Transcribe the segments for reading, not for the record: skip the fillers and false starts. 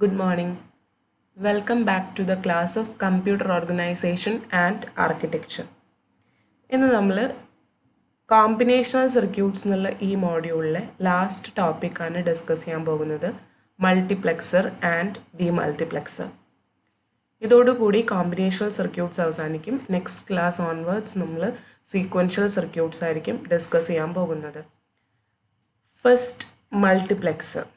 Good morning. Welcome back to the class of Computer Organization and Architecture. ഇന്ന് നമ്മൾ combinational circuits എന്നുള്ള ഈ മോഡ്യൂളിലെ last ടോപ്പിക്കാണ് ഡിസ്കസ് ചെയ്യാൻ പോകുന്നത്, മൾട്ടിപ്ലെക്സർ ആൻഡ് ഡിമൾട്ടിപ്ലെക്സർ. ഇതോടുകൂടി കോമ്പിനേഷണൽ സർക്യൂട്ട്സ് അവസാനിക്കും. നെക്സ്റ്റ് ക്ലാസ് ഓൺവേർഡ്സ് നമ്മൾ സീക്വൻഷ്യൽ സർക്യൂട്ട്സ് ആയിരിക്കും ഡിസ്കസ് ചെയ്യാൻ പോകുന്നത്. First, multiplexer.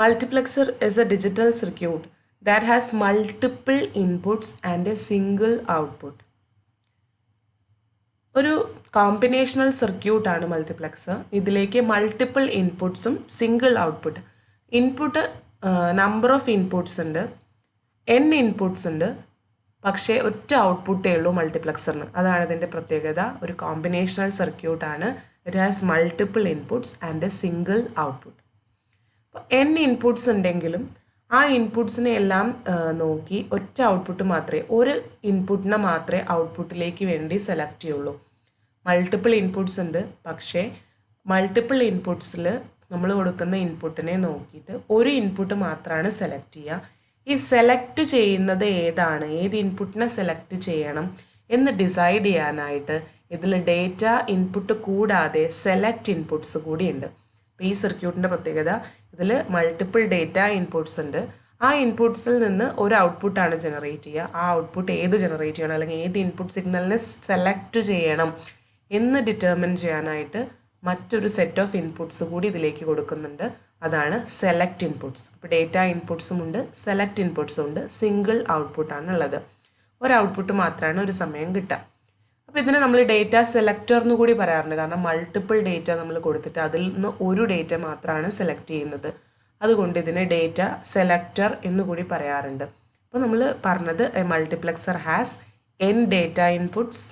Multiplexer is a digital circuit that has multiple inputs and a single output. ഒരു കോമ്പിനേഷണൽ സർക്യൂട്ടാണ് മൾട്ടിപ്ലെക്സർ. ഇതിലേക്ക് മൾട്ടിപ്പിൾ ഇൻപുട്സും single output. Input number of inputs ഉണ്ട്, n ഇൻപുട്സ് ഉണ്ട്, പക്ഷേ ഒറ്റ ഔട്ട്പുട്ടേ ഉള്ളൂ മൾട്ടിപ്ലെക്സറിന്. അതാണ് ഇതിൻ്റെ പ്രത്യേകത. ഒരു കോമ്പിനേഷണൽ സർക്യൂട്ടാണ്. It has multiple inputs and A single output. അപ്പോൾ n ഇൻപുട്സ് ഉണ്ടെങ്കിലും ആ ഇൻപുട്സിനെ എല്ലാം നോക്കി ഒറ്റ ഔട്ട്പുട്ട് മാത്രമേ, ഒരു ഇൻപുട്ടിനെ മാത്രമേ ഔട്ട്പുട്ടിലേക്ക് വേണ്ടി സെലക്ട് ചെയ്യുള്ളൂ. മൾട്ടിപ്പിൾ ഇൻപുട്സ് ഉണ്ട്, പക്ഷേ മൾട്ടിപ്പിൾ ഇൻപുട്സിൽ നമ്മൾ കൊടുക്കുന്ന ഇൻപുട്ടിനെ നോക്കിയിട്ട് ഒരു ഇൻപുട്ട് മാത്രമാണ് സെലക്ട് ചെയ്യുക. ഈ സെലക്ട് ചെയ്യുന്നത് ഏതാണ്, ഏത് ഇൻപുട്ടിനെ സെലക്ട് ചെയ്യണം എന്ന് ഡിസൈഡ് ചെയ്യാനായിട്ട് ഇതിൽ ഡേറ്റ ഇൻപുട്ട് കൂടാതെ സെലക്ട് ഇൻപുട്സ് കൂടിയുണ്ട്. അപ്പോൾ ഈ സർക്യൂട്ടിൻ്റെ പ്രത്യേകത, ഇതിൽ മൾട്ടിപ്പിൾ ഡേറ്റ ഇൻപുട്സ് ഉണ്ട്. ആ ഇൻപുട്സിൽ നിന്ന് ഒരു ഔട്ട്പുട്ടാണ് ജനറേറ്റ് ചെയ്യുക. ആ ഔട്ട്പുട്ട് ഏത് ജനറേറ്റ് ചെയ്യണം, അല്ലെങ്കിൽ ഏത് ഇൻപുട്ട് സിഗ്നലിനെ സെലക്ട് ചെയ്യണം എന്ന് ഡിറ്റർമിൻ ചെയ്യാനായിട്ട് മറ്റൊരു സെറ്റ് ഓഫ് ഇൻപുട്സ് കൂടി ഇതിലേക്ക് കൊടുക്കുന്നുണ്ട്. അതാണ് സെലക്ട് ഇൻപുട്സ്. ഇപ്പോൾ ഡേറ്റ ഇൻപുട്സും ഉണ്ട്, സെലക്ട് ഇൻപുട്സും ഉണ്ട്, സിംഗിൾ ഔട്ട്പുട്ടാണ് ഉള്ളത്. ഒരു ഔട്ട്പുട്ട് മാത്രമാണ് ഒരു സമയം കിട്ടുക. അപ്പോൾ ഇതിനെ നമ്മൾ ഡേറ്റ സെലക്ടർ എന്ന് കൂടി പറയാറുണ്ട്. കാരണം മൾട്ടിപ്പിൾ ഡേറ്റ നമ്മൾ കൊടുത്തിട്ട് അതിൽ നിന്ന് ഒരു ഡേറ്റ മാത്രമാണ് സെലക്ട് ചെയ്യുന്നത്. അതുകൊണ്ട് ഇതിനെ ഡേറ്റ സെലക്ടർ എന്ന് കൂടി പറയാറുണ്ട്. അപ്പോൾ നമ്മൾ പറഞ്ഞത് multiplexer has n data inputs,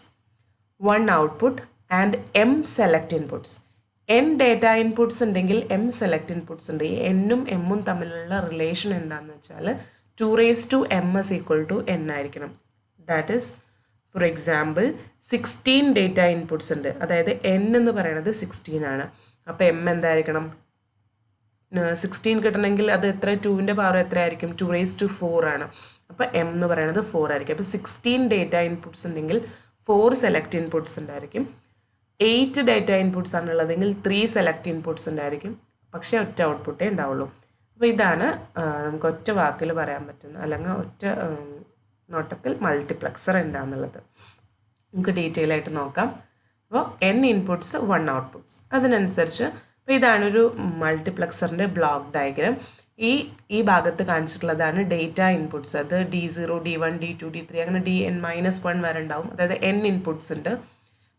1 output and m select inputs. n data inputs ഉണ്ടെങ്കിൽ m സെലക്ട് ഇൻപുട്സ് ഉണ്ട്. ഈ n-ഉം m-ഉം തമ്മിലുള്ള റിലേഷൻ എന്താണെന്ന് വെച്ചാൽ 2m = n ആയിരിക്കണം. That is, for example, 16 data inputs ഉണ്ട്. അതായത് n എന്ന് പറയുന്നത് 16 ആണ്. അപ്പോൾ m എന്തായിരിക്കണം? 16 കിട്ടണമെങ്കിൽ അത് എത്ര, 2ൻ്റെ പവർ എത്ര ആയിരിക്കും? 2⁴ ആണ്. അപ്പോൾ m എന്ന് പറയുന്നത് 4 ആയിരിക്കും. അപ്പോൾ 16 ഡേറ്റ ഇൻപുട്സ് ഉണ്ടെങ്കിൽ 4 സെലക്ട് ഇൻപുട്സ് ഉണ്ടായിരിക്കും. 8 ഡേറ്റ ഇൻപുട്സ് ആണുള്ളതെങ്കിൽ 3 സെലക്ട് ഇൻപുട്സ് ഉണ്ടായിരിക്കും. പക്ഷേ ഒറ്റ ഔട്ട്പുട്ടേ ഉണ്ടാവുള്ളൂ. അപ്പോൾ ഇതാണ് നമുക്ക് ഒറ്റ വാക്കിൽ പറയാൻ പറ്റുന്ന, അല്ലെങ്കിൽ ഒറ്റ നോട്ടത്തിൽ മൾട്ടിപ്ലെക്സർ എന്താണെന്നുള്ളത്. നമുക്ക് ഡീറ്റെയിൽ ആയിട്ട് നോക്കാം. അപ്പോൾ n ഇൻപുട്സ്, 1 ഔട്ട്പുട്ട്സ്. അതിനനുസരിച്ച് അപ്പോൾ ഇതാണൊരു മൾട്ടിപ്ലെക്സറിൻ്റെ ബ്ലോക്ക് ഡയഗ്രാം. ഈ ഭാഗത്ത് കാണിച്ചിട്ടുള്ളതാണ് ഡേറ്റ ഇൻപുട്സ്. അത് D0, D1, D2, D3 അങ്ങനെ Dn-1 വരെ ഉണ്ടാവും. അതായത് n ഇൻപുട്സ് ഉണ്ട്.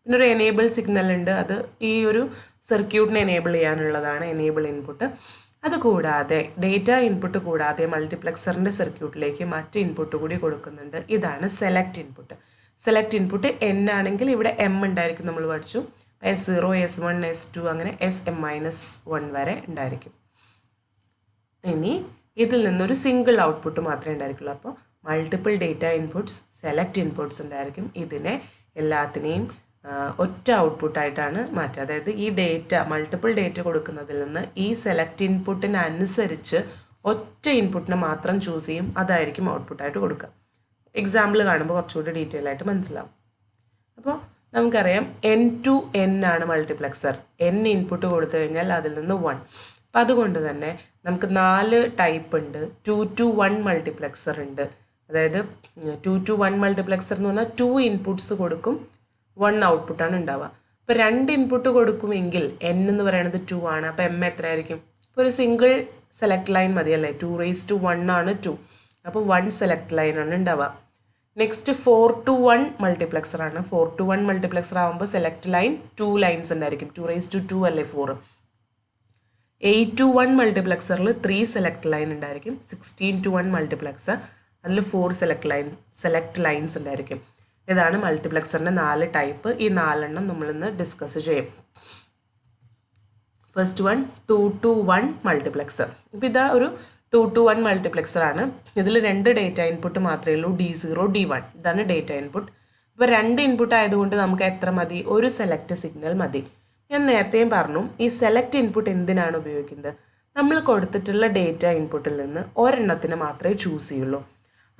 പിന്നെ ഒരു എനേബിൾ സിഗ്നൽ ഉണ്ട്. അത് ഈ ഒരു സർക്യൂട്ടിനെ എനേബിൾ ചെയ്യാനുള്ളതാണ് എനേബിൾ ഇൻപുട്ട്. അതുകൂടാതെ ഡേറ്റ ഇൻപുട്ട് കൂടാതെ മൾട്ടിപ്ലെക്സറിൻ്റെ സർക്യൂട്ടിലേക്ക് മറ്റ് ഇൻപുട്ട് കൂടി കൊടുക്കുന്നുണ്ട്. ഇതാണ് select input. Select input n ആണെങ്കിൽ ഇവിടെ m ഉണ്ടായിരിക്കും, നമ്മൾ പഠിച്ചു. S0, S1, S2 അങ്ങനെ Sm-1 വരെ ഉണ്ടായിരിക്കും. ഇനി ഇതിൽ നിന്നൊരു സിംഗിൾ ഔട്ട്പുട്ട് മാത്രമേ ഉണ്ടായിരിക്കുള്ളൂ. അപ്പോൾ multiple data inputs, select inputs ഉണ്ടായിരിക്കും. ഇതിനെ എല്ലാത്തിനെയും ഒറ്റ ഔട്ട്പുട്ടായിട്ടാണ് മാറ്റുക. അതായത് ഈ ഡേറ്റ, മൾട്ടിപ്പിൾ ഡേറ്റ കൊടുക്കുന്നതിൽ നിന്ന് ഈ സെലക്ട് ഇൻപുട്ടിനനുസരിച്ച് ഒറ്റ ഇൻപുട്ടിനെ മാത്രം ചൂസ് ചെയ്യും. അതായിരിക്കും ഔട്ട്പുട്ടായിട്ട് കൊടുക്കുക. എക്സാമ്പിൾ കാണുമ്പോൾ കുറച്ചുകൂടി ഡീറ്റെയിൽ ആയിട്ട് മനസ്സിലാവും. അപ്പോൾ നമുക്കറിയാം n to n ആണ് മൾട്ടിപ്ലെക്സർ. n ഇൻപുട്ട് കൊടുത്തു കഴിഞ്ഞാൽ അതിൽ നിന്ന് 1. അപ്പം അതുകൊണ്ട് തന്നെ നമുക്ക് 4 ടൈപ്പ് ഉണ്ട്. 2-to-1 മൾട്ടിപ്ലെക്സർ ഉണ്ട്. അതായത് 2-to-1 മൾട്ടിപ്ലെക്സർ എന്ന് പറഞ്ഞാൽ 2 ഇൻപുട്സ് കൊടുക്കും, 1 ഔട്ട്പുട്ടാണ് ഉണ്ടാവുക. ഇപ്പോൾ 2 ഇൻപുട്ട് കൊടുക്കുമെങ്കിൽ n എന്ന് പറയുന്നത് 2 ആണ്. അപ്പോൾ m എത്ര ആയിരിക്കും? ഇപ്പോൾ ഒരു സിംഗിൾ സെലക്ട് ലൈൻ മതിയല്ലേ? 2⁻1 ആണ് 2. അപ്പോൾ 1 സെലക്ട് ലൈനാണ് ഉണ്ടാവുക. നെക്സ്റ്റ് 4-to-1 മൾട്ടിപ്ലെക്സർ ആണ്. 4-to-1 മൾട്ടിപ്ലെക്സർ ആകുമ്പോൾ സെലക്ട് ലൈൻ 2 ലൈൻസ് ഉണ്ടായിരിക്കും. 2⁻2 അല്ലേ 4. 8-to-1 മൾട്ടിപ്ലെക്സറിൽ 3 സെലക്ട് ലൈൻ ഉണ്ടായിരിക്കും. 16-to-1 മൾട്ടിപ്ലെക്സർ, അതിൽ 4 സെലക്ട് ലൈൻസ് ഉണ്ടായിരിക്കും. ഇതാണ് മൾട്ടിപ്ലെക്സറിൻ്റെ 4 ടൈപ്പ്. ഈ 4 നമ്മളിന്ന് ഡിസ്കസ് ചെയ്യും. First one 2-to-1 multiplexer. ഇപ്പോൾ ഇതാ ഒരു 2-to-1 മൾട്ടിപ്ലെക്സർ ആണ്. ഇതിൽ 2 ഡേറ്റ ഇൻപുട്ട് മാത്രമേ ഉള്ളൂ, D0, D1. ഇതാണ് ഡേറ്റ ഇൻപുട്ട്. ഇപ്പോൾ 2 ഇൻപുട്ട് ആയതുകൊണ്ട് നമുക്ക് എത്ര മതി? ഒരു സെലക്ട് സിഗ്നൽ മതി. ഞാൻ നേരത്തെയും പറഞ്ഞു, ഈ സെലക്ട് ഇൻപുട്ട് എന്തിനാണ് ഉപയോഗിക്കുന്നത്? നമ്മൾ കൊടുത്തിട്ടുള്ള ഡേറ്റ ഇൻപുട്ടിൽ നിന്ന് ഒരെണ്ണത്തിന് മാത്രമേ ചൂസ് ചെയ്യുള്ളൂ.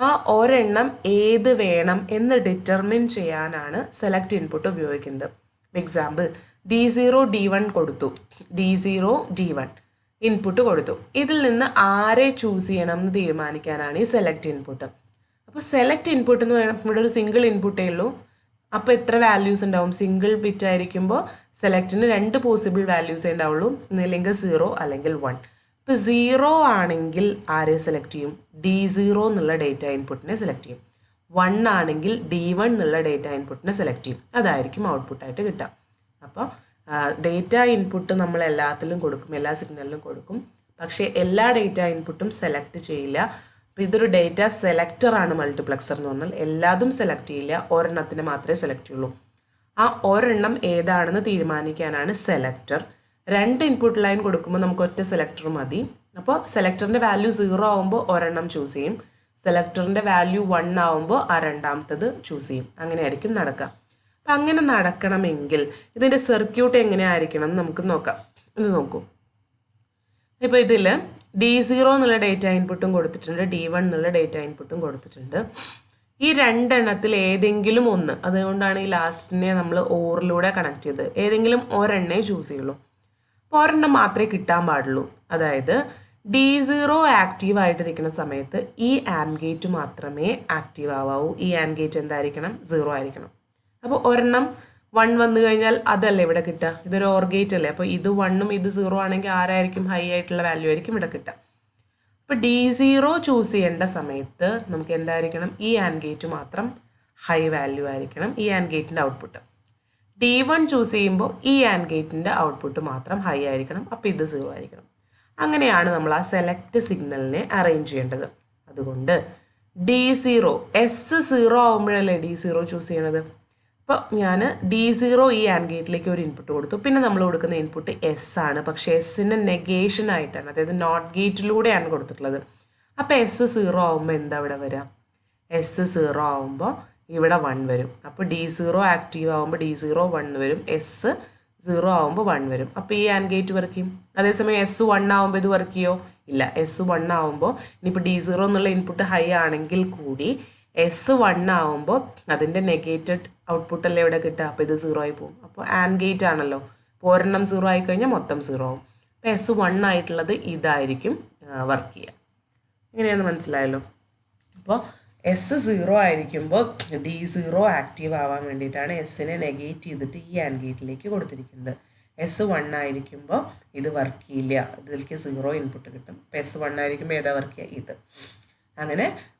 ആ ഒരെണ്ണം ഏത് വേണം എന്ന് ഡിറ്റർമിൻ ചെയ്യാനാണ് സെലക്ട് ഇൻപുട്ട് ഉപയോഗിക്കുന്നത്. എക്സാമ്പിൾ, D0 D1 കൊടുത്തു, D0 D1 ഇൻപുട്ട് കൊടുത്തു. ഇതിൽ നിന്ന് ആരെ ചൂസ് ചെയ്യണം എന്ന് തീരുമാനിക്കാനാണ് ഈ സെലക്ട് ഇൻപുട്ട്. അപ്പോൾ സെലക്ട് ഇൻപുട്ട് എന്ന് പറയുമ്പോൾ ഇവിടെ ഒരു സിംഗിൾ ഇൻപുട്ടേ ഉള്ളൂ. അപ്പോൾ എത്ര വാല്യൂസ് ഉണ്ടാവും? സിംഗിൾ ബിറ്റ് ആയിരിക്കുമ്പോൾ സെലക്റ്റിന് 2 പോസിബിൾ വാല്യൂസേ ഉണ്ടാവുള്ളൂ, ഒന്നില്ലെങ്കിൽ 0 അല്ലെങ്കിൽ 1. ഇപ്പോൾ 0 ആണെങ്കിൽ ആരെ സെലക്ട് ചെയ്യും? D0 എന്നുള്ള ഡേറ്റ ഇൻപുട്ടിനെ സെലക്ട് ചെയ്യും. 1 ആണെങ്കിൽ D1 എന്നുള്ള ഡേറ്റ ഇൻപുട്ടിനെ സെലക്ട് ചെയ്യും. അതായിരിക്കും ഔട്ട്പുട്ടായിട്ട് കിട്ടുക. അപ്പോൾ ഡേറ്റ ഇൻപുട്ട് നമ്മൾ എല്ലാത്തിലും കൊടുക്കും, എല്ലാ സിഗ്നലിലും കൊടുക്കും. പക്ഷേ എല്ലാ ഡേറ്റ ഇൻപുട്ടും സെലക്ട് ചെയ്യില്ല. അപ്പോൾ ഇതൊരു ഡേറ്റ സെലക്ടറാണ് മൾട്ടിപ്ലക്സർ എന്ന് പറഞ്ഞാൽ. എല്ലാതും സെലക്ട് ചെയ്യില്ല, ഒരെണ്ണത്തിന് മാത്രമേ സെലക്ട് ചെയ്യുള്ളൂ. ആ ഒരെണ്ണം ഏതാണെന്ന് തീരുമാനിക്കാനാണ് സെലക്ടർ. 2 ഇൻപുട്ട് ലൈൻ കൊടുക്കുമ്പോൾ നമുക്ക് ഒറ്റ സെലക്ടർ മതി. അപ്പോൾ സെലക്ടറിൻ്റെ വാല്യൂ 0 ആകുമ്പോൾ ഒരെണ്ണം ചൂസ് ചെയ്യും, സെലക്ടറിൻ്റെ വാല്യൂ 1 ആകുമ്പോൾ ആ രണ്ടാമത്തത് ചൂസ് ചെയ്യും. അങ്ങനെയായിരിക്കും നടക്കുക. അപ്പം അങ്ങനെ നടക്കണമെങ്കിൽ ഇതിൻ്റെ സർക്യൂട്ട് എങ്ങനെയായിരിക്കണം എന്ന് നമുക്ക് നോക്കാം. ഇത് നോക്കൂ. ഇപ്പോൾ ഇതിൽ D0 എന്നുള്ള ഡേറ്റ ഇൻപുട്ടും കൊടുത്തിട്ടുണ്ട്, D1 എന്നുള്ള ഡേറ്റ ഇൻപുട്ടും കൊടുത്തിട്ടുണ്ട്. ഈ 2 എണ്ണത്തിൽ ഏതെങ്കിലും ഒന്ന്, അതുകൊണ്ടാണ് ഈ ലാസ്റ്റിനെ നമ്മൾ ഓറിലൂടെ കണക്ട് ചെയ്തത്, ഏതെങ്കിലും ഒരെണ്ണേ ചൂസ് ചെയ്യുള്ളൂ. അപ്പോൾ ഒരെണ്ണം മാത്രമേ കിട്ടാൻ പാടുള്ളൂ. അതായത് D0 ആക്റ്റീവ് ആയിട്ടിരിക്കുന്ന സമയത്ത് ഈ ആൻഡ് ഗേറ്റ് മാത്രമേ ആക്റ്റീവ് ആവാവൂ. ഈ ആൻഡ് ഗേറ്റ് എന്തായിരിക്കണം? 0 ആയിരിക്കണം. അപ്പോൾ ഒരെണ്ണം 1 വന്നു കഴിഞ്ഞാൽ അതല്ലേ ഇവിടെ കിട്ടുക? ഇതൊരു ഓർ ഗേറ്റ് അല്ലേ. അപ്പോൾ ഇത് 1ഉം ഇത് 0 ആണെങ്കിൽ ആരായിരിക്കും? ഹൈ ആയിട്ടുള്ള വാല്യൂ ആയിരിക്കും ഇവിടെ കിട്ടുക. അപ്പോൾ D0 ചൂസ് ചെയ്യേണ്ട സമയത്ത് നമുക്ക് എന്തായിരിക്കണം? ഈ ആൻഡ് ഗേറ്റ് മാത്രം ഹൈ വാല്യൂ ആയിരിക്കണം, ഈ ആൻഡ് ഗേറ്റിൻ്റെ ഔട്ട്പുട്ട്. D1 ചൂസ് ചെയ്യുമ്പോൾ ഈ ആൻഡ് ഗേറ്റിൻ്റെ ഔട്ട്പുട്ട് മാത്രം ഹൈ ആയിരിക്കണം, അപ്പോൾ ഇത് 0 ആയിരിക്കണം. അങ്ങനെയാണ് നമ്മൾ ആ സെലക്ട് സിഗ്നലിനെ അറേഞ്ച് ചെയ്യേണ്ടത്. അതുകൊണ്ട് D0 S0 ആകുമ്പോഴല്ലേ D0 ചൂസ് ചെയ്യണത്. അപ്പോൾ ഞാൻ D0 ഈ ആൻഡ് ഗേറ്റിലേക്ക് ഒരു ഇൻപുട്ട് കൊടുത്തു. പിന്നെ നമ്മൾ കൊടുക്കുന്ന ഇൻപുട്ട് S ആണ്, പക്ഷേ എസ്സിൻ്റെ നെഗേഷൻ ആയിട്ടാണ്, അതായത് നോട്ട് ഗേറ്റിലൂടെയാണ് കൊടുത്തിട്ടുള്ളത്. അപ്പോൾ S0 ആകുമ്പോൾ എന്താ ഇവിടെ വരിക? S0 ആകുമ്പോൾ ഇവിടെ 1 വരും. അപ്പോൾ D0 ആക്റ്റീവ് ആകുമ്പോൾ D0 1 വരും, S0 ആകുമ്പോൾ 1 വരും. അപ്പോൾ ഈ ആൻഡ് ഗേറ്റ് വർക്ക് ചെയ്യും. അതേസമയം S1 ആകുമ്പോൾ ഇത് വർക്ക് ചെയ്യോ? ഇല്ല. S1 ആകുമ്പോൾ ഇനിയിപ്പോൾ D0 എന്നുള്ള ഇൻപുട്ട് ഹൈ ആണെങ്കിൽ കൂടി S1 ആകുമ്പോൾ അതിൻ്റെ നെഗേറ്റഡ് ഔട്ട്പുട്ട് അല്ലേ ഇവിടെ കിട്ടുക. അപ്പോൾ ഇത് 0 ആയി പോകും. അപ്പോൾ ആൻഡ് ഗേറ്റ് ആണല്ലോ, അപ്പോൾ ഒരെണ്ണം 0 ആയി കഴിഞ്ഞാൽ മൊത്തം 0 ആവും. അപ്പോൾ S1 ആയിട്ടുള്ളത് ഇതായിരിക്കും വർക്ക് ചെയ്യുക. ഇങ്ങനെയാണെന്ന് മനസ്സിലായല്ലോ. അപ്പോൾ S0 ആയിരിക്കുമ്പോൾ D0 ആക്റ്റീവ് ആവാൻ വേണ്ടിയിട്ടാണ് എസ്സിനെ നെഗേറ്റ് ചെയ്തിട്ട് ഈ ആൻഡ് ഗേറ്റിലേക്ക് കൊടുത്തിരിക്കുന്നത്. S1 ആയിരിക്കുമ്പോൾ ഇത് വർക്ക് ചെയ്യില്ല, ഇതിലേക്ക് 0 ഇൻപുട്ട് കിട്ടും. അപ്പോൾ S1 ആയിരിക്കുമ്പോൾ ഏതാ വർക്ക് ചെയ്യുക? ഇത്.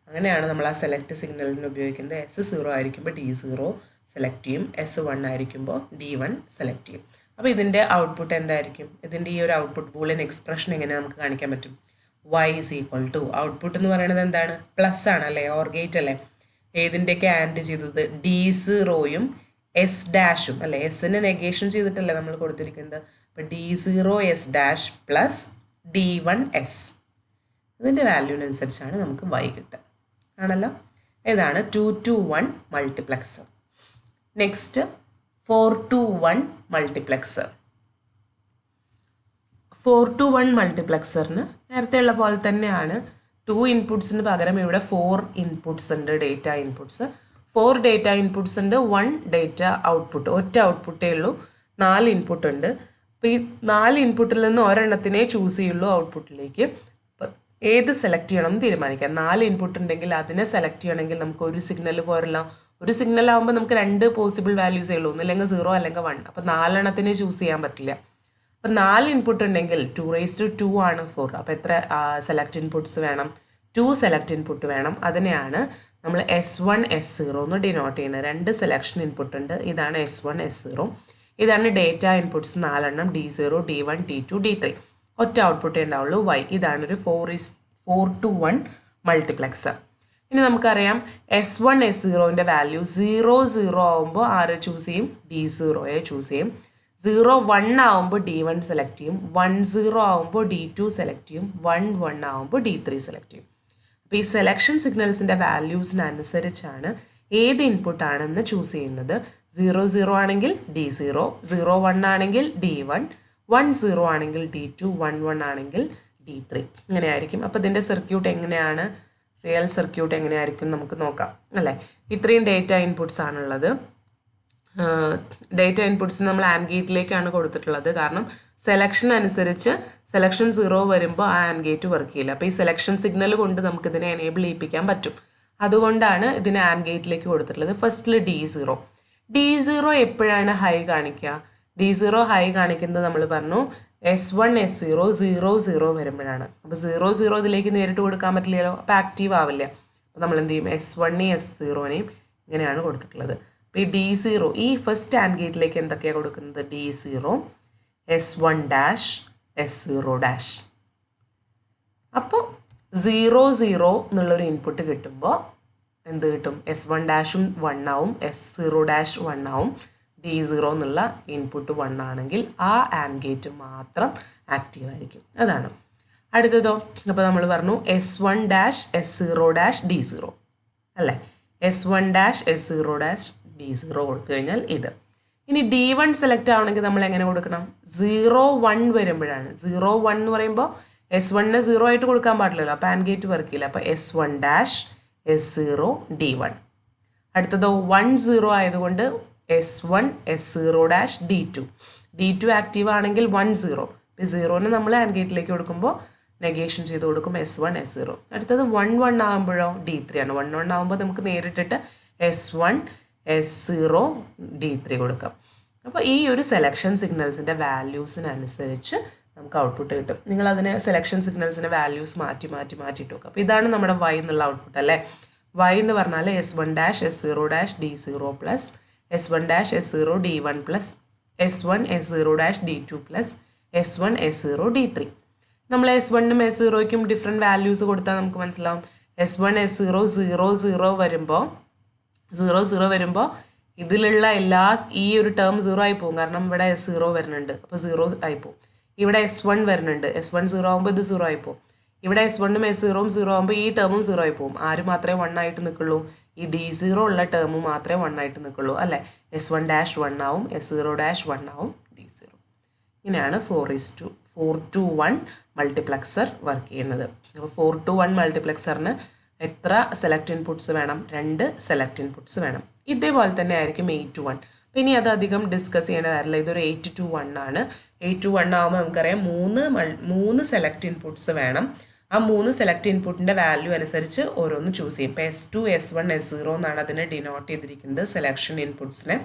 അങ്ങനെയാണ് നമ്മൾ ആ സെലക്ട് സിഗ്നലിന് ഉപയോഗിക്കുന്നത്. S0 ആയിരിക്കുമ്പോൾ D0 സെലക്ട് ചെയ്യും, S1 ആയിരിക്കുമ്പോൾ D1 സെലക്ട് ചെയ്യും. അപ്പോൾ ഇതിൻ്റെ ഔട്ട്പുട്ട് എന്തായിരിക്കും? ഇതിൻ്റെ ഈ ഒരു ഔട്ട്പുട്ട് ബൂളിയൻ എക്സ്പ്രഷൻ എങ്ങനെ നമുക്ക് കാണിക്കാൻ പറ്റും? Y = ഔട്ട്പുട്ട് എന്ന് പറയുന്നത് എന്താണ്? പ്ലസ് ആണ് അല്ലേ, ഓർ ഗേറ്റ് അല്ലേ. ഏതിൻ്റെയൊക്കെ ആൻഡ് ചെയ്തത്? D0യും S' അല്ലേ, എസ്സിന് നെഗേഷൻ ചെയ്തിട്ടല്ലേ നമ്മൾ കൊടുത്തിരിക്കുന്നത്. അപ്പോൾ D0 S' plus D1 S. ഇതിൻ്റെ വാല്യൂവിനനുസരിച്ചാണ് നമുക്ക് Y കിട്ടുക ആണല്ലോ. ഇതാണ് 2-to-1 multiplexer. Next 4-to-1 multiplexer. 4-to-1 മൾട്ടിപ്ലക്സറിന് നേരത്തെ ഉള്ള പോലെ തന്നെയാണ്. 2 ഇൻപുട്സിന് പകരം ഇവിടെ 4 ഇൻപുട്സ് ഉണ്ട്, ഡേറ്റ ഇൻപുട്സ്. 4 ഡേറ്റ ഇൻപുട്സ് ഉണ്ട്, 1 ഡേറ്റ ഔട്ട്പുട്ട്. ഒറ്റ ഔട്ട്പുട്ടേ ഉള്ളൂ, 4 ഇൻപുട്ട് ഉണ്ട്. അപ്പോൾ ഈ 4 ഇൻപുട്ടിൽ നിന്ന് ഒരെണ്ണത്തിനെ ചൂസ് ചെയ്യുള്ളൂ ഔട്ട്പുട്ടിലേക്ക്. ഏത് സെലക്ട് ചെയ്യണം എന്ന് തീരുമാനിക്കാം. 4 ഇൻപുട്ട് ഉണ്ടെങ്കിൽ അതിനെ സെലക്ട് ചെയ്യണമെങ്കിൽ നമുക്ക് ഒരു സിഗ്നൽ പോരല്ല. ഒരു സിഗ്നൽ ആകുമ്പോൾ നമുക്ക് 2 പോസിബിൾ വാല്യൂസേ ഉള്ളൂ, ഒന്നില്ലെങ്കിൽ 0 അല്ലെങ്കിൽ 1. അപ്പോൾ 4 എണ്ണത്തിനെ ചൂസ് ചെയ്യാൻ പറ്റില്ല. അപ്പോൾ 4 ഇൻപുട്ട് ഉണ്ടെങ്കിൽ 2⁻²2 ആണ് 4. അപ്പോൾ എത്ര സെലക്ട് ഇൻപുട്സ് വേണം? 2 സെലക്ട് ഇൻപുട്ട് വേണം. അതിനെയാണ് നമ്മൾ S1 S0 എന്ന് ഡിനോട്ട് ചെയ്യുന്നത്. 2 സെലക്ഷൻ ഇൻപുട്ട് ഉണ്ട്. ഇതാണ് S1 S0. ഇതാണ് ഡേറ്റ ഇൻപുട്സ് 4 എണ്ണം, D0 D1 D2 D3. ഒറ്റ ഔട്ട്പുട്ടേ ഉണ്ടാവുള്ളൂ, Y. ഇതാണ് ഒരു 4-to-1 മൾട്ടിപ്ലക്സർ. ഇനി നമുക്കറിയാം S1 S0ൻ്റെ വാല്യൂ 0 ആവുമ്പോൾ ആരെ ചൂസ് ചെയ്യും? D0യെ ചൂസ് ചെയ്യും. 0-1 ആവുമ്പോൾ D1 സെലക്ട് ചെയ്യും, 1-0 ആവുമ്പോൾ D2 സെലക്ട് ചെയ്യും, 1-1 ആവുമ്പോൾ D3 സെലക്ട് ചെയ്യും. അപ്പോൾ ഈ സെലക്ഷൻ സിഗ്നൽസിൻ്റെ വാല്യൂസിനനുസരിച്ചാണ് ഏത് ഇൻപുട്ടാണെന്ന് ചൂസ് ചെയ്യുന്നത്. 0-0 ആണെങ്കിൽ D0, 0-1 ആണെങ്കിൽ D1, 10 ആണെങ്കിൽ D2, 11 ആണെങ്കിൽ D3 ഇങ്ങനെയായിരിക്കും. അപ്പോൾ ഇതിൻ്റെ സർക്യൂട്ട് എങ്ങനെയാണ്, റിയൽ സർക്യൂട്ട് എങ്ങനെയായിരിക്കും നമുക്ക് നോക്കാം അല്ലേ. ഇത്രയും ഡേറ്റ ഇൻപുട്സ് ആണുള്ളത്. ഡേറ്റ ഇൻപുട്സ് നമ്മൾ ആൻഡ് ഗേറ്റിലേക്കാണ് കൊടുത്തിട്ടുള്ളത്. കാരണം സെലക്ഷൻ അനുസരിച്ച് സെലക്ഷൻ 0 വരുമ്പോൾ ആ ആൻഡ് ഗേറ്റ് വർക്ക് ചെയ്യില്ല. അപ്പോൾ ഈ സെലക്ഷൻ സിഗ്നൽ കൊണ്ട് നമുക്കിതിനെ എനേബിൾ ചെയ്യിപ്പിക്കാൻ പറ്റും. അതുകൊണ്ടാണ് ഇതിനെ ആൻഡ് ഗേറ്റിലേക്ക് കൊടുത്തിട്ടുള്ളത്. ഫസ്റ്റിൽ D0 എപ്പോഴാണ് ഹൈ കാണിക്കുക? D0 ഹൈ കാണിക്കുന്നത് നമ്മൾ പറഞ്ഞു S1 S0 0 0 വരുമ്പോഴാണ്. അപ്പോൾ 0 0 ഇതിലേക്ക് നേരിട്ട് കൊടുക്കാൻ പറ്റില്ലല്ലോ, അപ്പോൾ ആക്റ്റീവ് ആവില്ല. അപ്പോൾ നമ്മൾ എന്ത് ചെയ്യും, S1നെയും S0നെയും ഇങ്ങനെയാണ് കൊടുത്തിട്ടുള്ളത്. അപ്പോൾ ഈ D0 ഈ ഫസ്റ്റ് ആൻഡ് ഗേറ്റിലേക്ക് എന്തൊക്കെയാണ് കൊടുക്കുന്നത്? D0 S1 dash S0 dash. അപ്പോൾ 0 0 എന്നുള്ളൊരു ഇൻപുട്ട് കിട്ടുമ്പോൾ എന്ത് കിട്ടും? S1 ഡാഷും 1 ആവും, S0 ഡാഷ് 1 ആവും. D0 എന്നുള്ള ഇൻപുട്ട് 1 ആണെങ്കിൽ ആ ആൻഡ് ഗേറ്റ് മാത്രം ആക്റ്റീവ് ആയിരിക്കും. അതാണ്. അടുത്തതോ, അപ്പോൾ നമ്മൾ പറഞ്ഞു S1 dash S0 dash D0 അല്ലേ. S1 dash S0 dash D0 കൊടുത്തു കഴിഞ്ഞാൽ ഇത്. ഇനി D1 സെലക്ട് ആവണമെങ്കിൽ നമ്മൾ എങ്ങനെ കൊടുക്കണം? 0 1 വരുമ്പോഴാണ്. 0 1 എന്ന് പറയുമ്പോൾ S1നെ 0 ആയിട്ട് കൊടുക്കാൻ പാടില്ലല്ലോ, അപ്പോൾ ആൻഡ് ഗേറ്റ് വർക്ക് ചെയ്യില്ല. അപ്പോൾ S1 ഡാഷ് S0 D1. അടുത്തതോ 1 0 ആയതുകൊണ്ട് S1 S0 dash D2 active ആണെങ്കിൽ 1 0. ഇപ്പോൾ 0നെ നമ്മൾ ആൻഡ് ഗേറ്റിലേക്ക് കൊടുക്കുമ്പോൾ നെഗേഷൻ ചെയ്ത് കൊടുക്കും S1 S0. അടുത്തത് 1 1 ആകുമ്പോഴോ D3 ആണ്. 1 1 ആകുമ്പോൾ നമുക്ക് നേരിട്ടിട്ട് S1 S0 D3 കൊടുക്കാം. അപ്പോൾ ഈ ഒരു സെലക്ഷൻ സിഗ്നൽസിൻ്റെ വാല്യൂസിനനുസരിച്ച് നമുക്ക് ഔട്ട്പുട്ട് കിട്ടും. നിങ്ങളതിന് സെലക്ഷൻ സിഗ്നൽസിൻ്റെ വാല്യൂസ് മാറ്റിയിട്ട് വെക്കുക. അപ്പോൾ ഇതാണ് നമ്മുടെ Y എന്നുള്ള ഔട്ട്പുട്ട് അല്ലേ. Y എന്ന് പറഞ്ഞാൽ S1 dash S0 dash D0 plus S1 dash S0 D1 plus S1 S0 dash D2 plus S1 S0 D3. നമ്മൾ S1നും S0യ്ക്കും ഡിഫറെൻറ്റ് വാല്യൂസ് കൊടുത്താൽ നമുക്ക് മനസ്സിലാവും. S1 S0 0 0 വരുമ്പോൾ ഇതിലുള്ള ഈ ഒരു ടേം 0 ആയി പോകും. കാരണം ഇവിടെ S0 വരുന്നുണ്ട്, അപ്പോൾ 0 ആയി പോകും. ഇവിടെ S1 വരുന്നുണ്ട്, S1 0 ആകുമ്പോൾ ഇത് 0 ആയി പോകും. ഇവിടെ S1നും S0യും 0 ആകുമ്പോൾ ഈ ടേമും 0 ആയി പോകും. ആര് മാത്രമേ 1 ആയിട്ട് നിൽക്കുള്ളൂ? ഈ D0 ഉള്ള ടേം മാത്രമേ 1 ആയിട്ട് നിൽക്കുള്ളൂ അല്ലേ. S1 ഡാഷ് 1 ആവും, S0 ഡാഷ് 1 ആവും, D0. ഇങ്ങനെയാണ് 4:1 മൾട്ടിപ്ലക്സർ വർക്ക് ചെയ്യുന്നത്. അപ്പോൾ 4:1 മൾട്ടിപ്ലക്സറിന് എത്ര സെലക്ട് ഇൻപുട്സ് വേണം? 2 സെലക്ട് ഇൻപുട്സ് വേണം. ഇതേപോലെ തന്നെ ആയിരിക്കും 8:1. അപ്പോൾ ഇനി അത് അധികം ഡിസ്കസ് ചെയ്യേണ്ട കാര്യമില്ല. ഇതൊരു 8:1 ആണ്. 8:1 ആകുമ്പോൾ നമുക്കറിയാം 3 സെലക്ട് ഇൻപുട്സ് വേണം. ആ 3 സെലക്ട് ഇൻപുട്ടിൻ്റെ വാല്യൂ അനുസരിച്ച് ഓരോന്ന് ചൂസ് ചെയ്യും. ഇപ്പോൾ S2 S1 S0 എന്നാണ് അതിനെ ഡിനോട്ട് ചെയ്തിരിക്കുന്നത് സെലക്ഷൻ ഇൻപുട്സിനെ.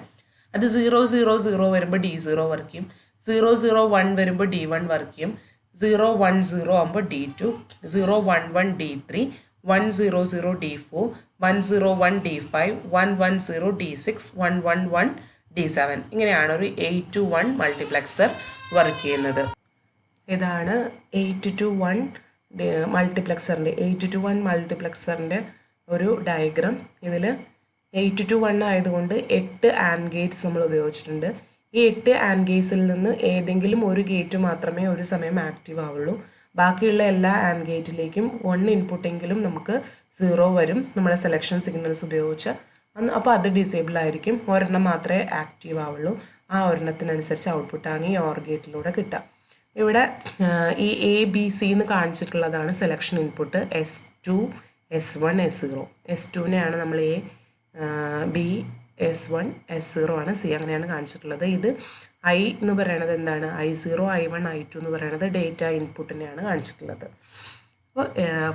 അത് 0 0 0 വരുമ്പോൾ D0 വർക്ക് ചെയ്യും, 0 0 1 വരുമ്പോൾ D1 വർക്ക് ചെയ്യും, 0 1 0 ആകുമ്പോൾ D2, 0 1 1 D3, 1 0 0 D4, 1 0 1 D5, 1 1 0 D6, 1 1 1 D7. ഇങ്ങനെയാണ് ഒരു 8:1 മൾട്ടിപ്ലക്സർ വർക്ക് ചെയ്യുന്നത്. ഇതാണ് 8:1 മൾട്ടിപ്ലക്സറിൻ്റെ 8:1 മൾട്ടിപ്ലക്സറിൻ്റെ ഒരു ഡയഗ്രാം. ഇതിൽ 8:1 ആയതുകൊണ്ട് 8 ആൻഡ് ഗേറ്റ്സ് നമ്മൾ ഉപയോഗിച്ചിട്ടുണ്ട്. ഈ 8 ആൻഡ് ഗേറ്റ്സിൽ നിന്ന് ഏതെങ്കിലും ഒരു ഗേറ്റ് മാത്രമേ ഒരു സമയം ആക്റ്റീവ് ആവുള്ളൂ. ബാക്കിയുള്ള എല്ലാ ആൻഡ് ഗേറ്റിലേക്കും 1 ഇൻപുട്ടെങ്കിലും നമുക്ക് 0 വരും നമ്മുടെ സെലക്ഷൻ സിഗ്നൽസ് ഉപയോഗിച്ച്. അപ്പോൾ അത് ഡിസേബിൾ ആയിരിക്കും. ഒരെണ്ണം മാത്രമേ ആക്റ്റീവ് ആവുള്ളൂ. ആ ഒരെണ്ണത്തിനനുസരിച്ച് ഔട്ട്പുട്ടാണ് ഈ OR ഗേറ്റിലൂടെ കിട്ടുക. ഇവിടെ ഈ ABC എന്ന് കാണിച്ചിട്ടുള്ളതാണ് selection input. S2 S1 S0. S2നെയാണ് നമ്മൾ A, B, S1 S0 ആണ്, C അങ്ങനെയാണ് കാണിച്ചിട്ടുള്ളത്. ഇത് I എന്ന് പറയുന്നത് എന്താണ്? I0 I1 I2 എന്ന് പറയുന്നത് ഡേറ്റ ഇൻപുട്ടിനെയാണ് കാണിച്ചിട്ടുള്ളത്. അപ്പോൾ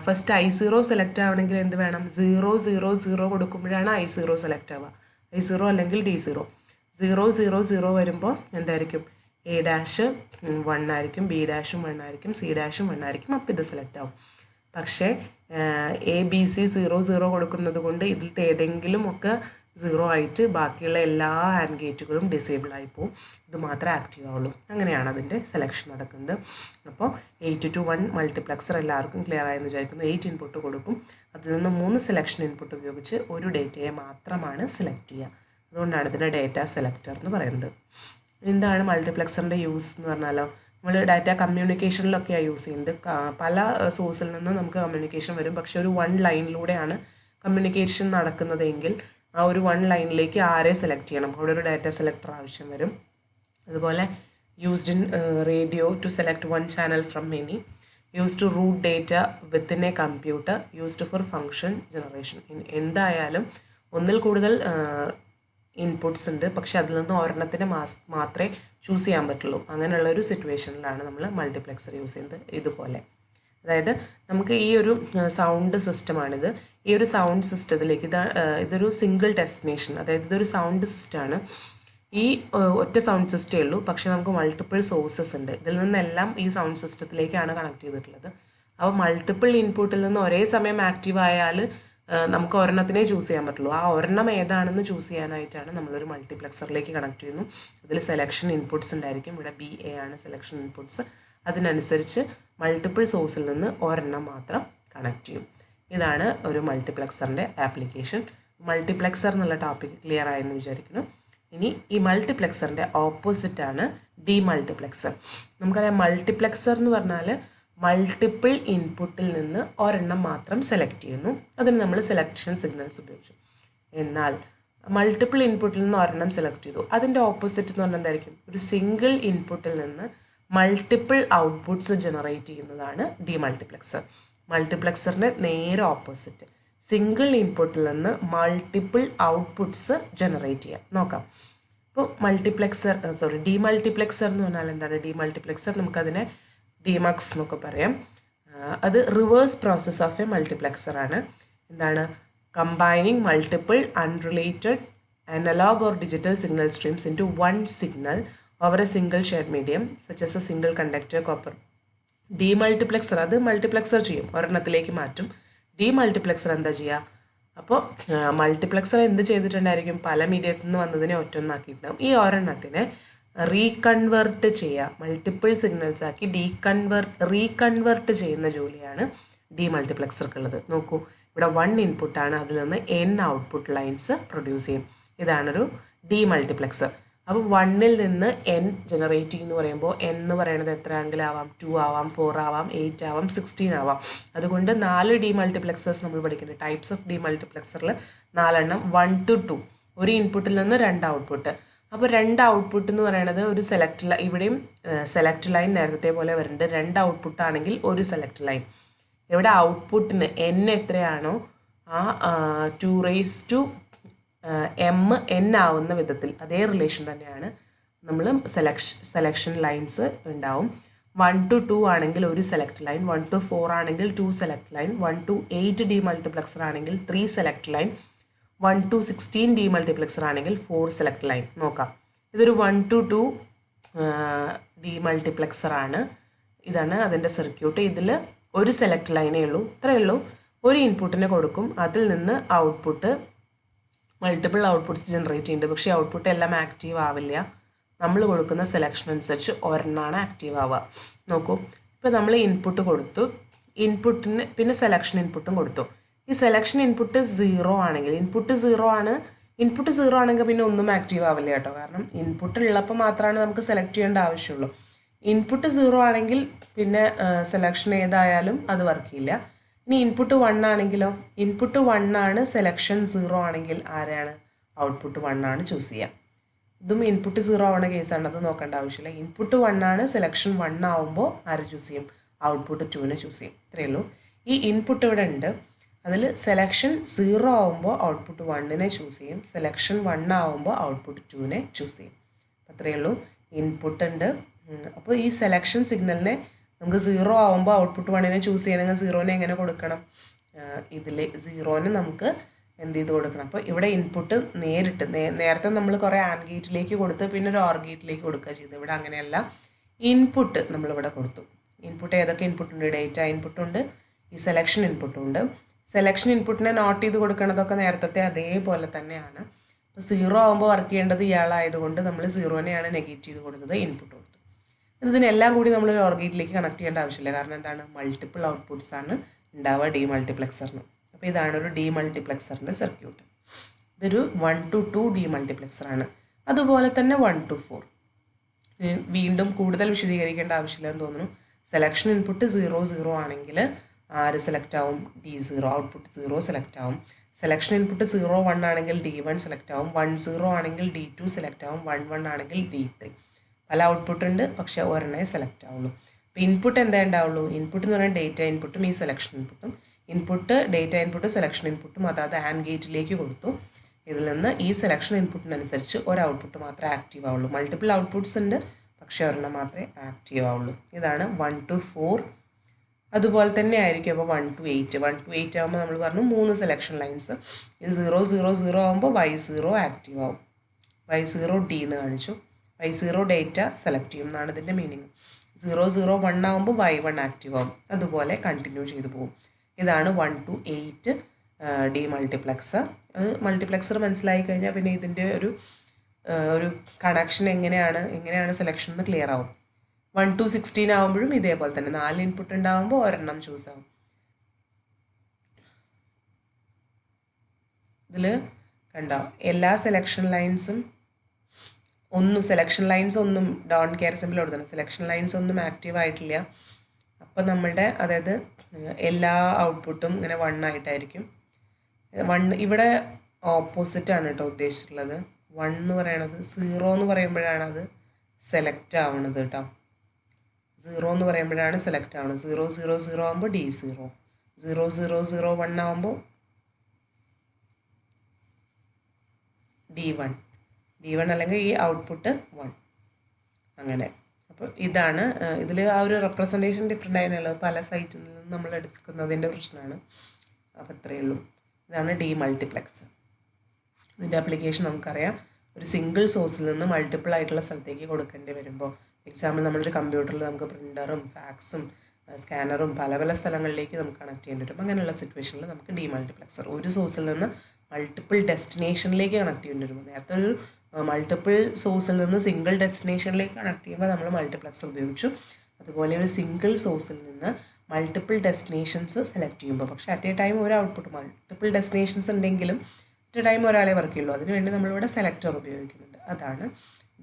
ഫസ്റ്റ് I0 സെലക്ട് ആവണമെങ്കിൽ എന്ത് വേണം? 0 0 0 കൊടുക്കുമ്പോഴാണ് I0 സെലക്ട് ആവുക. I0 അല്ലെങ്കിൽ D0. 0 0 0 വരുമ്പോൾ എന്തായിരിക്കും? A ഡാഷ് 1 ആയിരിക്കും, B ഡാഷും 1 ആയിരിക്കും, C ഡാഷും 1 ആയിരിക്കും. അപ്പോൾ ഇത് സെലക്ട് ആവും. പക്ഷേ ABC 0 0 കൊടുക്കുന്നത് കൊണ്ട് ഇതിലത്തെ ഏതെങ്കിലും ഒക്കെ 0 ആയിട്ട് ബാക്കിയുള്ള എല്ലാ ആൻഡ് ഗേറ്റുകളും ഡിസേബിൾ ആയി പോകും. ഇത് മാത്രമേ ആക്റ്റീവ് ആവുള്ളൂ. അങ്ങനെയാണ് അതിൻ്റെ സെലക്ഷൻ നടക്കുന്നത്. അപ്പോൾ 8:1 മൾട്ടിപ്ലക്സർ എല്ലാവർക്കും ക്ലിയർ ആയെന്ന് വിചാരിക്കുന്നു. 8 ഇൻപുട്ട് കൊടുക്കും. അതിൽ നിന്ന് 3 സെലക്ഷൻ ഇൻപുട്ട് ഉപയോഗിച്ച് ഒരു ഡേറ്റയെ മാത്രമാണ് സെലക്ട് ചെയ്യുക. അതുകൊണ്ടാണ് ഇതിൻ്റെ ഡേറ്റ സെലക്ടർ എന്ന് പറയുന്നത്. എന്താണ് മൾട്ടിപ്ലക്സറിൻ്റെ യൂസ് എന്ന് പറഞ്ഞാലോ? നമ്മൾ ഡാറ്റ കമ്മ്യൂണിക്കേഷനിലൊക്കെയാണ് യൂസ് ചെയ്യുന്നത്. പല സോഴ്സിൽ നിന്നും നമുക്ക് കമ്മ്യൂണിക്കേഷൻ വരും. പക്ഷേ ഒരു 1 ലൈനിലൂടെയാണ് കമ്മ്യൂണിക്കേഷൻ നടക്കുന്നതെങ്കിൽ ആ ഒരു 1 ലൈനിലേക്ക് ആരെ സെലക്ട് ചെയ്യണം? അവിടെ ഒരു ഡാറ്റ സെലക്ടർ ആവശ്യം വരും. അതുപോലെ used in radio to select one channel from many, used to route data within a computer, used for function generation. എന്തായാലും ഒന്നിൽ കൂടുതൽ ഇൻപുട്സ് ഉണ്ട്, പക്ഷെ അതിൽ നിന്ന് ഒരെണ്ണത്തിന് മാത്രമേ ചൂസ് ചെയ്യാൻ പറ്റുള്ളൂ. അങ്ങനെയുള്ള ഒരു സിറ്റുവേഷനിലാണ് നമ്മൾ മൾട്ടിപ്ലെക്സർ യൂസ് ചെയ്യുന്നത്. ഇതുപോലെ, അതായത് നമുക്ക് ഈ ഒരു സൗണ്ട് സിസ്റ്റമാണിത്. ഈ ഒരു സൗണ്ട് സിസ്റ്റത്തിലേക്ക് ഇതൊരു സിംഗിൾ ഡെസ്റ്റിനേഷൻ, അതായത് ഇതൊരു സൗണ്ട് സിസ്റ്റമാണ്. ഈ ഒറ്റ സൗണ്ട് സിസ്റ്റമേ ഉള്ളൂ, പക്ഷെ നമുക്ക് മൾട്ടിപ്പിൾ സോഴ്സസ് ഉണ്ട്. ഇതിൽ നിന്നെല്ലാം ഈ സൗണ്ട് സിസ്റ്റത്തിലേക്കാണ് കണക്ട് ചെയ്തിട്ടുള്ളത്. അപ്പോൾ മൾട്ടിപ്പിൾ ഇൻപുട്ടിൽ നിന്ന് ഒരേ സമയം ആക്റ്റീവ് ആയാൽ നമുക്ക് ഒരെണ്ണത്തിനെ ചൂസ് ചെയ്യാൻ പറ്റുള്ളൂ. ആ ഒരെണ്ണം ഏതാണെന്ന് ചൂസ് ചെയ്യാനായിട്ടാണ് നമ്മളൊരു മൾട്ടിപ്ലെക്സറിലേക്ക് കണക്ട് ചെയ്യുന്നു. ഇതിൽ സെലക്ഷൻ ഇൻപുട്ട്സ് ഉണ്ടായിരിക്കും. ഇവിടെ BA ആണ് സെലക്ഷൻ ഇൻപുട്ട്സ്. അതിനനുസരിച്ച് മൾട്ടിപ്പിൾ സോഴ്സിൽ നിന്ന് ഒരെണ്ണം മാത്രം കണക്ട് ചെയ്യും. ഇതാണ് ഒരു മൾട്ടിപ്ലെക്സറിൻ്റെ ആപ്ലിക്കേഷൻ. മൾട്ടിപ്ലെക്സർ എന്നുള്ള ടോപ്പിക് ക്ലിയർ ആയെന്ന് വിചാരിക്കുന്നു. ഇനി ഈ മൾട്ടിപ്ലെക്സറിൻ്റെ ഓപ്പോസിറ്റാണ് ഡീമൾട്ടിപ്ലെക്സർ. നമുക്കറിയാം മൾട്ടിപ്ലെക്സർ എന്ന് പറഞ്ഞാൽ മൾട്ടിപ്പിൾ ഇൻപുട്ടിൽ നിന്ന് ഒരെണ്ണം മാത്രം സെലക്ട് ചെയ്യുന്നു. അതിന് നമ്മൾ സെലക്ഷൻ സിഗ്നൽസ് ഉപയോഗിച്ചു. എന്നാൽ മൾട്ടിപ്പിൾ ഇൻപുട്ടിൽ നിന്ന് ഒരെണ്ണം സെലക്ട് ചെയ്തു, അതിൻ്റെ ഓപ്പോസിറ്റ് എന്ന് പറഞ്ഞാൽ എന്തായിരിക്കും? ഒരു സിംഗിൾ ഇൻപുട്ടിൽ നിന്ന് മൾട്ടിപ്പിൾ ഔട്ട്പുട്ട്സ് ജനറേറ്റ് ചെയ്യുന്നതാണ് ഡീമൾട്ടിപ്ലെക്സർ. മൾട്ടിപ്ലെക്സറിൻ്റെ നേരെ ഓപ്പോസിറ്റ്, സിംഗിൾ ഇൻപുട്ടിൽ നിന്ന് മൾട്ടിപ്പിൾ ഔട്ട്പുട്ട്സ് ജനറേറ്റ് ചെയ്യാം. നോക്കാം. ഇപ്പോൾ ഡീമൾട്ടിപ്ലെക്സർ എന്ന് പറഞ്ഞാൽ എന്താണ്? ഡീമൾട്ടിപ്ലെക്സർ നമുക്കതിനെ ഡിമക്സ് എന്നൊക്കെ പറയാം. അത് reverse process of a multiplexer ആണ്. എന്താണ്? Combining multiple unrelated analog or digital signal streams into one signal over a single shared medium such as a single conductor copper. Demultiplexer അത് മൾട്ടിപ്ലെക്സർ ചെയ്യും, ഒരെണ്ണത്തിലേക്ക് മാറ്റും. ഡീമൾട്ടിപ്ലെക്സർ എന്താ ചെയ്യുക? അപ്പോൾ മൾട്ടിപ്ലെക്സർ എന്ത് ചെയ്തിട്ടുണ്ടായിരിക്കും? പല മീഡിയത്തിൽ നിന്ന് വന്നതിനെ ഒറ്റൊന്നാക്കിയിട്ടുണ്ടാകും. ഈ ഒരെണ്ണത്തിനെ റീകൺവേർട്ട് ചെയ്യുക, മൾട്ടിപ്പിൾ സിഗ്നൽസ് ആക്കി റീകൺവേർട്ട് ചെയ്യുന്ന ജോലിയാണ് ഡീമൾട്ടിപ്ലെക്സർക്കുള്ളത്. നോക്കൂ, ഇവിടെ 1 ഇൻപുട്ടാണ്, അതിൽ നിന്ന് N ഔട്ട്പുട്ട് ലൈൻസ് പ്രൊഡ്യൂസ് ചെയ്യും. ഇതാണൊരു ഡീമൾട്ടിപ്ലെക്സർ. അപ്പോൾ 1ൽ നിന്ന് N ജനറേറ്റ് ചെയ്യുമെന്ന് പറയുമ്പോൾ N എന്ന് പറയുന്നത് എത്ര ആംഗിൾ ആവാം? 2 ആവാം, 4 ആവാം, 8 ആവാം, 16 ആവാം. അതുകൊണ്ട് 4 ഡീമൾട്ടിപ്ലെക്സേഴ്സ് നമ്മൾ പഠിക്കുന്നുണ്ട്. ടൈപ്സ് ഓഫ് ഡീമൾട്ടിപ്ലെക്സറിൽ 4 എണ്ണം. 1 to 2, ഒരു ഇൻപുട്ടിൽ നിന്ന് 2 ഔട്ട്പുട്ട്. അപ്പോൾ 2 ഔട്ട്പുട്ട് എന്ന് പറയുന്നത് ഒരു ഇവിടെയും സെലക്ട് ലൈൻ നേരത്തെ പോലെ വരുന്നുണ്ട്. 2 ഔട്ട്പുട്ട് ആണെങ്കിൽ ഒരു സെലക്ട് ലൈൻ. ഇവിടെ ഔട്ട്പുട്ടിന് N എത്രയാണോ ആ 2m ആവുന്ന വിധത്തിൽ അതേ റിലേഷൻ തന്നെയാണ് നമ്മൾ സെലക്ഷൻ ലൈൻസ് ഉണ്ടാവും. 1 to 2 ആണെങ്കിൽ ഒരു സെലക്ട് ലൈൻ, 1 to 4 ആണെങ്കിൽ 2 സെലക്ട് ലൈൻ, 1 to 8 ഡീമൾട്ടിപ്ലെക്സർ ആണെങ്കിൽ 3 സെലക്ട് ലൈൻ, 1 to 16 ഡീമൾട്ടിപ്ലെക്സർ ആണെങ്കിൽ 4 സെലക്ട് ലൈൻ. നോക്കാം, ഇതൊരു 1 to 2 ഡീമൾട്ടിപ്ലെക്സർ ആണ്. ഇതാണ് അതിൻ്റെ സർക്യൂട്ട്. ഇതിൽ ഒരു സെലക്ട് ലൈനേ ഉള്ളൂ, ഇത്രയേ ഉള്ളൂ. ഒരു ഇൻപുട്ടിനെ കൊടുക്കും, അതിൽ നിന്ന് ഔട്ട്പുട്ട് മൾട്ടിപ്പിൾ ഔട്ട്പുട്ട്സ് ജനറേറ്റ് ചെയ്യുന്നുണ്ട്. പക്ഷേ ഔട്ട്പുട്ട് എല്ലാം ആക്റ്റീവ് ആവില്ല. നമ്മൾ കൊടുക്കുന്ന സെലക്ഷൻ അനുസരിച്ച് ഒരെണ്ണമാണ് ആക്റ്റീവ് ആവുക. നോക്കൂ, ഇപ്പോൾ നമ്മൾ ഇൻപുട്ട് കൊടുത്തു, ഇൻപുട്ടിന് പിന്നെ സെലക്ഷൻ ഇൻപുട്ടും കൊടുത്തു. ഈ സെലക്ഷൻ ഇൻപുട്ട് 0 ആണെങ്കിൽ, ഇൻപുട്ട് 0 ആണെങ്കിൽ പിന്നെ ഒന്നും ആക്റ്റീവ് ആവില്ല കേട്ടോ. കാരണം ഇൻപുട്ട് ഉള്ളപ്പോൾ മാത്രമാണ് നമുക്ക് സെലക്ട് ചെയ്യേണ്ട ആവശ്യമുള്ളൂ. ഇൻപുട്ട് 0 ആണെങ്കിൽ പിന്നെ സെലക്ഷൻ ഏതായാലും അത് വർക്ക് ചെയ്യില്ല. ഇനി ഇൻപുട്ട് 1 ആണെങ്കിലോ, ഇൻപുട്ട് 1 ആണ്, സെലക്ഷൻ 0 ആണെങ്കിൽ ആരെയാണ്? ഔട്ട്പുട്ട് 1 ആണ് ചൂസ് ചെയ്യുക. ഇതും ഇൻപുട്ട് 0 ആവുന്ന കേസാണ്, അത് നോക്കേണ്ട ആവശ്യമില്ല. ഇൻപുട്ട് 1 ആണ്, സെലക്ഷൻ 1 ആവുമ്പോൾ ആര് ചൂസ് ചെയ്യും? ഔട്ട്പുട്ട് 2നെ ചൂസ് ചെയ്യും. ഇത്രയേ ഉള്ളൂ. ഈ ഇൻപുട്ട് ഇവിടെ ഉണ്ട്, അതിൽ സെലക്ഷൻ 0 ആവുമ്പോൾ ഔട്ട്പുട്ട് 1നെ ചൂസ് ചെയ്യും, സെലക്ഷൻ 1 ആവുമ്പോൾ ഔട്ട്പുട്ട് 2നെ ചൂസ് ചെയ്യും. അത്രയേ ഉള്ളൂ. ഇൻപുട്ട് ഉണ്ട്. അപ്പോൾ ഈ സെലക്ഷൻ സിഗ്നലിനെ നമുക്ക് 0 ആവുമ്പോൾ ഔട്ട്പുട്ട് 1നെ ചൂസ് ചെയ്യണമെങ്കിൽ 0നെ എങ്ങനെ കൊടുക്കണം? ഇതിൽ 0ന് നമുക്ക് എന്ത് ചെയ്ത് കൊടുക്കണം? അപ്പോൾ ഇവിടെ ഇൻപുട്ട് നേരിട്ട് നേരത്തെ നമ്മൾ കുറേ ആൻഡ് ഗേറ്റിലേക്ക് കൊടുത്ത് പിന്നെ ഒരു ഓർ ഗേറ്റിലേക്ക് കൊടുക്കുക ചെയ്തു. ഇവിടെ അങ്ങനെയല്ല, ഇൻപുട്ട് നമ്മളിവിടെ കൊടുത്തു. ഇൻപുട്ട് ഏതൊക്കെ ഇൻപുട്ടുണ്ട്? ഡേറ്റ ഇൻപുട്ടുണ്ട്, ഈ സെലക്ഷൻ ഇൻപുട്ടും ഉണ്ട്. സെലക്ഷൻ ഇൻപുട്ടിനെ നോട്ട് ചെയ്ത് കൊടുക്കണതൊക്കെ നേരത്തെ അതേപോലെ തന്നെയാണ്. അപ്പോൾ 0 ആകുമ്പോൾ വർക്ക് ചെയ്യേണ്ടത് ഇയാളായതുകൊണ്ട് നമ്മൾ 0നെയാണ് നെഗേറ്റ് ചെയ്ത് കൊടുത്തത്, ഇൻപുട്ട് കൊടുത്തു. ഇതിനെല്ലാം കൂടി നമ്മൾ ഒരു ഓർ ഗേറ്റിലേക്ക് കണക്ട് ചെയ്യേണ്ട ആവശ്യമില്ല. കാരണം എന്താണ്? മൾട്ടിപ്പിൾ ഔട്ട്പുട്ട്സ് ആണ് ഉണ്ടാവുക ഡീമൾട്ടിപ്ലെക്സറിന്. അപ്പോൾ ഇതാണ് ഒരു ഡീമൾട്ടിപ്ലെക്സറിൻ്റെ സർക്യൂട്ട്. ഇതൊരു 1 to 2 ഡീമൾട്ടിപ്ലെക്സറാണ്. അതുപോലെ തന്നെ 1 to 4. വീണ്ടും കൂടുതൽ വിശദീകരിക്കേണ്ട ആവശ്യമില്ലെന്ന് തോന്നുന്നു. സെലക്ഷൻ ഇൻപുട്ട് 0 ആണെങ്കിൽ ആര് സെലക്ട് ആവും? D0, ഔട്ട്പുട്ട് 0 സെലക്ട് ആവും. സെലക്ഷൻ ഇൻപുട്ട് 0-1 ആണെങ്കിൽ D1 സെലക്ട് ആവും, 1-0 ആണെങ്കിൽ D2 സെലക്ട് ആവും, 1-1 ആണെങ്കിൽ D3. പല ഔട്ട്പുട്ട് ഉണ്ട്, പക്ഷേ ഒരെണ്ണേ സെലക്ട് ആവുള്ളൂ. അപ്പോൾ ഇൻപുട്ട് എന്താ ഉണ്ടാവുള്ളൂ? ഇൻപുട്ട് എന്ന് പറയുന്നത് ഡേറ്റ ഇൻപുട്ടും ഈ സെലക്ഷൻ ഇൻപുട്ടും. ഇൻപുട്ട് ഡേറ്റ ഇൻപുട്ടും സെലക്ഷൻ ഇൻപുട്ടും അതായത് ആൻഡ് ഗേറ്റിലേക്ക് കൊടുത്തു. ഇതിൽ നിന്ന് ഈ സെലക്ഷൻ ഇൻപുട്ടിനനുസരിച്ച് ഒരു ഔട്ട്പുട്ട് മാത്രമേ ആക്റ്റീവ് ആവുള്ളൂ. മൾട്ടിപ്പിൾ ഔട്ട്പുട്ട്സ് ഉണ്ട്, പക്ഷേ ഒരെണ്ണം മാത്രമേ ആക്റ്റീവ് ആവുള്ളൂ. ഇതാണ് 1 to 4. അതുപോലെ തന്നെ ആയിരിക്കും അപ്പോൾ 1 to 8. 1 to 8 ആകുമ്പോൾ നമ്മൾ പറഞ്ഞു 3 സെലക്ഷൻ ലൈൻസ്. ഇത് 0 0 0 ആകുമ്പോൾ Y0 ആക്റ്റീവ് ആവും. Y0 D എന്ന് കാണിച്ചു. Y0 ഡേറ്റ സെലക്ട് ചെയ്യും എന്നാണ് ഇതിൻ്റെ മീനിങ്. 0 0 1 ആകുമ്പോൾ Y1 ആക്റ്റീവ് ആവും. അതുപോലെ കണ്ടിന്യൂ ചെയ്തു പോകും. ഇതാണ് 1 to 8 ഡി മൾട്ടിപ്ലക്സർ. അത് മൾട്ടിപ്ലക്സർ മനസ്സിലായി കഴിഞ്ഞാൽ പിന്നെ ഇതിൻ്റെ ഒരു കണക്ഷൻ എങ്ങനെയാണ് സെലക്ഷൻ എന്ന് ക്ലിയർ ആവും. 1 to 16 ആകുമ്പോഴും ഇതേപോലെ തന്നെ 4 ഇൻപുട്ട് ഉണ്ടാകുമ്പോൾ ഒരെണ്ണം ചൂസ് ആവും. ഇതിൽ കണ്ടോ എല്ലാ സെലക്ഷൻ ലൈൻസ് ഒന്നും ഡോൺ കെയർ സിമ്പിൾ കൊടുക്കണം. സെലക്ഷൻ ലൈൻസ് ഒന്നും ആക്റ്റീവ് ആയിട്ടില്ല. അപ്പം നമ്മളുടെ അതായത് എല്ലാ ഔട്ട്പുട്ടും ഇങ്ങനെ 1 ആയിട്ടായിരിക്കും. 1 ഇവിടെ ഓപ്പോസിറ്റാണ് കേട്ടോ ഉദ്ദേശിച്ചിട്ടുള്ളത്. 1 എന്ന് പറയണത് 0 എന്ന് പറയുമ്പോഴാണ് അത് സെലക്ട് ആവണത് കേട്ടോ. 0 എന്ന് പറയുമ്പോഴാണ് സെലക്ട് ആവുന്നത്. 0 0 0 ആകുമ്പോൾ D0, 0 0 0 1 ആകുമ്പോൾ D1 അല്ലെങ്കിൽ ഈ ഔട്ട്പുട്ട് 1 അങ്ങനെ. അപ്പോൾ ഇതാണ് ഇതിൽ ആ ഒരു റെപ്രസെൻറ്റേഷൻ ഡിഫറെൻ്റ് ആയിരുന്നല്ലോ, പല സൈറ്റിൽ നിന്നും നമ്മൾ എടുക്കുന്നതിൻ്റെ പ്രശ്നമാണ്. അപ്പോൾ ഇത്രയേ ഉള്ളൂ. ഇതാണ് ഡി മൾട്ടിപ്ലക്സ്. ഇതിൻ്റെ ആപ്ലിക്കേഷൻ നമുക്കറിയാം. ഒരു സിംഗിൾ സോഴ്സിൽ നിന്ന് മൾട്ടിപ്പിൾ ആയിട്ടുള്ള സ്ഥലത്തേക്ക് കൊടുക്കേണ്ടി വരുമ്പോൾ, എക്സാമ്പിൾ നമ്മളൊരു കമ്പ്യൂട്ടറിൽ നമുക്ക് പ്രിൻ്ററും ഫാക്സും സ്കാനറും പല സ്ഥലങ്ങളിലേക്ക് നമുക്ക് കണക്ട് ചെയ്യേണ്ടി വരും. അങ്ങനെയുള്ള സിറ്റുവേഷനിൽ നമുക്ക് ഡി മൾട്ടിപ്ലക്സർ ഒരു സോഴ്സിൽ നിന്ന് മൾട്ടിപ്പിൾ ഡെസ്റ്റിനേഷനിലേക്ക് കണക്ട് ചെയ്യേണ്ടി വരും. നേരത്തെ ഒരു മൾട്ടിപ്പിൾ സോഴ്സിൽ നിന്ന് സിംഗിൾ ഡെസ്റ്റിനേഷനിലേക്ക് കണക്ട് ചെയ്യുമ്പോൾ നമ്മൾ മൾട്ടിപ്ലക്സർ ഉപയോഗിച്ചു. അതുപോലെ ഒരു സിംഗിൾ സോഴ്സിൽ നിന്ന് മൾട്ടിപ്പിൾ ഡെസ്റ്റിനേഷൻസ് സെലക്ട് ചെയ്യുമ്പോൾ, പക്ഷേ അറ്റ് എ ടൈം ഒരു ഔട്ട്പുട്ട് മൾട്ടിപ്പിൾ ഡെസ്റ്റിനേഷൻസ് ഉണ്ടെങ്കിലും അറ്റ് എ ടൈം ഒരാളെ വർക്ക് ചെയ്യുള്ളൂ. അതിനുവേണ്ടി നമ്മളിവിടെ സെലക്ടർ ഉപയോഗിക്കുന്നുണ്ട്. അതാണ്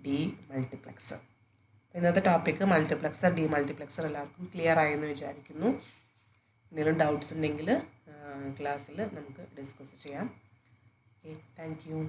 ഡി മൾട്ടിപ്ലക്സർ. ഇന്നത്തെ ടോപ്പിക്ക് മൾട്ടിപ്ലക്സർ ഡി മൾട്ടിപ്ലക്സർ എല്ലാവർക്കും ക്ലിയർ ആയെന്ന് വിചാരിക്കുന്നു. എന്തെങ്കിലും ഡൗട്ട്സ് ഉണ്ടെങ്കിൽ ക്ലാസ്സിൽ നമുക്ക് ഡിസ്കസ് ചെയ്യാം. Okay, thank you.